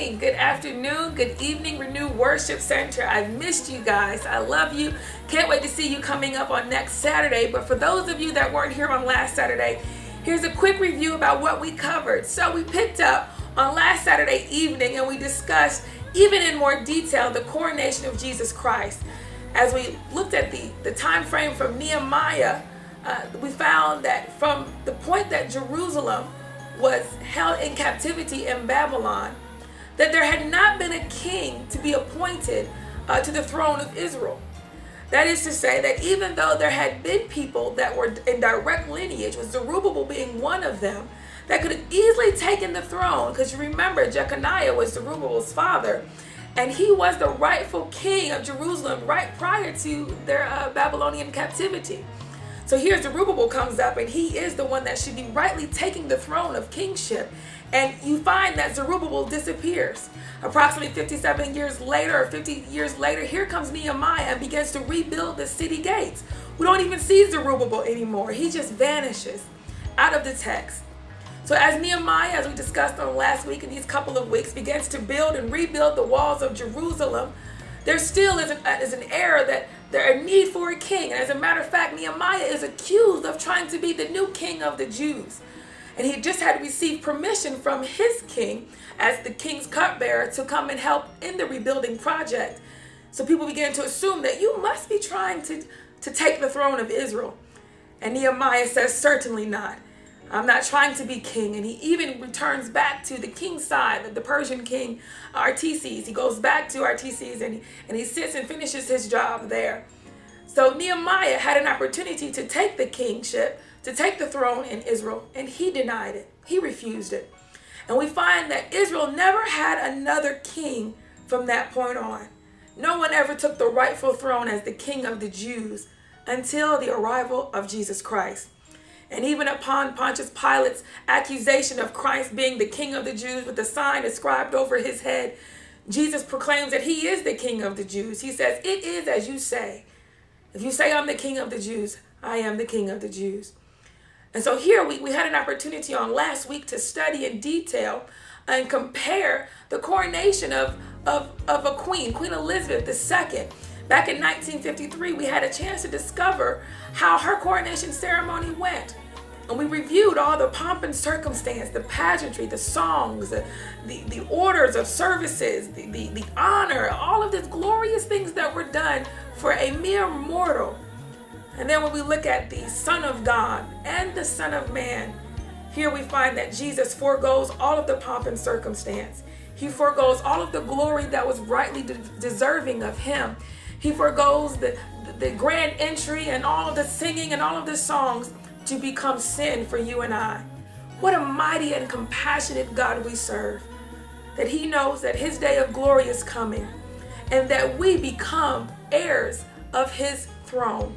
morning, good afternoon, good evening, Renew Worship Center. I've missed you guys. I love you. Can't wait to see you coming up on next Saturday. But for those of you that weren't here on last Saturday, here's a quick review about what we covered. So we picked up on last Saturday evening and we discussed even in more detail the coronation of Jesus Christ. As we looked at the time frame from Nehemiah, we found that from the point that Jerusalem was held in captivity in Babylon, that there had not been a king to be appointed to the throne of Israel. That is to say that even though there had been people that were in direct lineage, with Zerubbabel being one of them, that could have easily taken the throne, because you remember Jeconiah was Zerubbabel's father, and he was the rightful king of Jerusalem right prior to their Babylonian captivity. So here Zerubbabel comes up, and he is the one that should be rightly taking the throne of kingship. And you find that Zerubbabel disappears. Approximately 57 years later, or 50 years later, here comes Nehemiah and begins to rebuild the city gates. We don't even see Zerubbabel anymore. He just vanishes out of the text. So as Nehemiah, as we discussed on last week and these couple of weeks, begins to build and rebuild the walls of Jerusalem, there still is an error that there is a need for a king. And as a matter of fact, Nehemiah is accused of trying to be the new king of the Jews. And he just had received permission from his king as the king's cupbearer to come and help in the rebuilding project. So people began to assume that you must be trying to take the throne of Israel. And Nehemiah says, certainly not. I'm not trying to be king. And he even returns back to the king's side, the Persian king Artaxerxes. He goes back to Artaxerxes and he sits and finishes his job there. So Nehemiah had an opportunity to take the kingship, to take the throne in Israel, and he denied it. He refused it. And we find that Israel never had another king from that point on. No one ever took the rightful throne as the king of the Jews until the arrival of Jesus Christ. And even upon Pontius Pilate's accusation of Christ being the king of the Jews with the sign inscribed over his head, Jesus proclaims that he is the king of the Jews. He says, it is as you say. If you say I'm the king of the Jews, I am the king of the Jews. And so here we had an opportunity on last week to study in detail and compare the coronation of a queen, Queen Elizabeth II. Back in 1953, we had a chance to discover how her coronation ceremony went. And we reviewed all the pomp and circumstance, the pageantry, the songs, the orders of services, the honor, all of these glorious things that were done for a mere mortal. And then when we look at the Son of God and the Son of Man, here we find that Jesus forgoes all of the pomp and circumstance. He forgoes all of the glory that was rightly deserving of him. He forgoes the grand entry and all of the singing and all of the songs to become sin for you and I. What a mighty and compassionate God we serve. That he knows that his day of glory is coming and that we become heirs of his throne.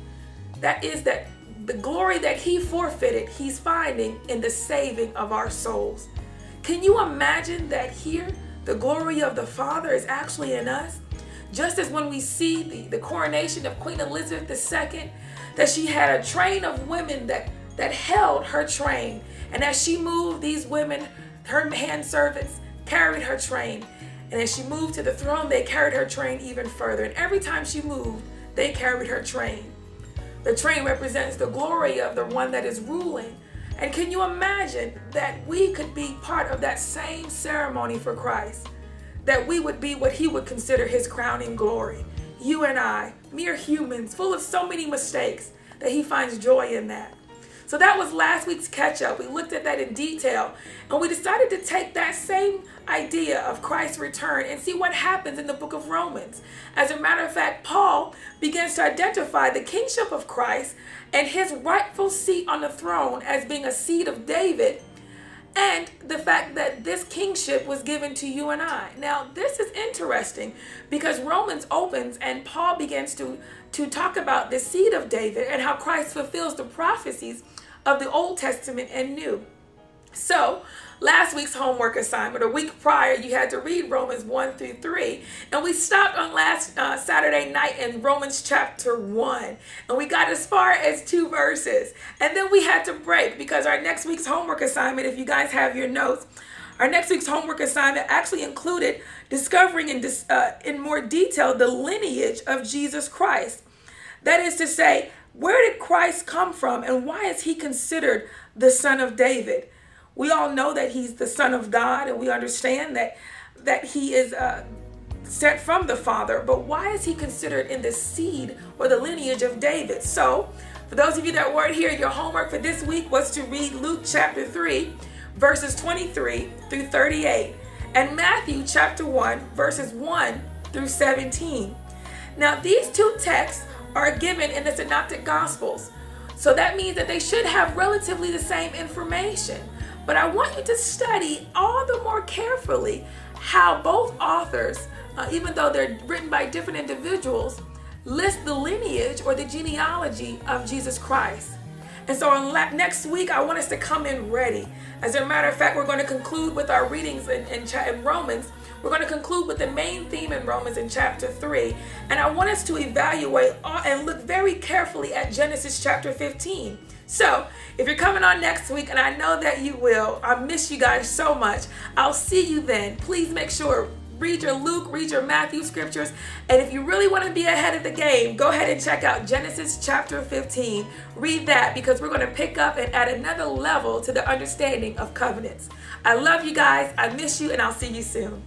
That is that the glory that he forfeited, he's finding in the saving of our souls. Can you imagine that here the glory of the Father is actually in us? Just as when we see the coronation of Queen Elizabeth II, that she had a train of women that held her train. And as she moved, these women, her handservants, carried her train. And as she moved to the throne, they carried her train even further. And every time she moved, they carried her train. The train represents the glory of the one that is ruling. And can you imagine that we could be part of that same ceremony for Christ? That we would be what he would consider his crowning glory. You and I, mere humans, full of so many mistakes, that he finds joy in that. So that was last week's catch-up. We looked at that in detail, and we decided to take that same idea of Christ's return and see what happens in the book of Romans. As a matter of fact, Paul begins to identify the kingship of Christ and his rightful seat on the throne as being a seed of David, and the fact that this kingship was given to you and I. Now, this is interesting because Romans opens and Paul begins to talk about the seed of David and how Christ fulfills the prophecies of the Old Testament and New. So, last week's homework assignment, a week prior, you had to read Romans 1 through 3. And we stopped on last Saturday night in Romans chapter 1. And we got as far as 2 verses. And then we had to break because our next week's homework assignment, if you guys have your notes, Our next week's homework assignment actually included discovering in more detail the lineage of Jesus Christ. That is to say, where did Christ come from and why is he considered the son of David? We all know that he's the son of God, and we understand that he is sent from the Father, but why is he considered in the seed or the lineage of David? So, for those of you that weren't here, your homework for this week was to read Luke chapter 3, verses 23 through 38, and Matthew chapter 1, verses 1 through 17. Now, these two texts are given in the Synoptic Gospels, so that means that they should have relatively the same information. But I want you to study all the more carefully how both authors, even though they're written by different individuals, list the lineage or the genealogy of Jesus Christ. And so next week, I want us to come in ready. As a matter of fact, we're going to conclude with our readings in Romans. We're going to conclude with the main theme in Romans in chapter 3. And I want us to evaluate and look very carefully at Genesis chapter 15. So, if you're coming on next week, and I know that you will, I miss you guys so much. I'll see you then. Please make sure, read your Luke, read your Matthew scriptures. And if you really want to be ahead of the game, go ahead and check out Genesis chapter 15. Read that because we're going to pick up and add another level to the understanding of covenants. I love you guys. I miss you, and I'll see you soon.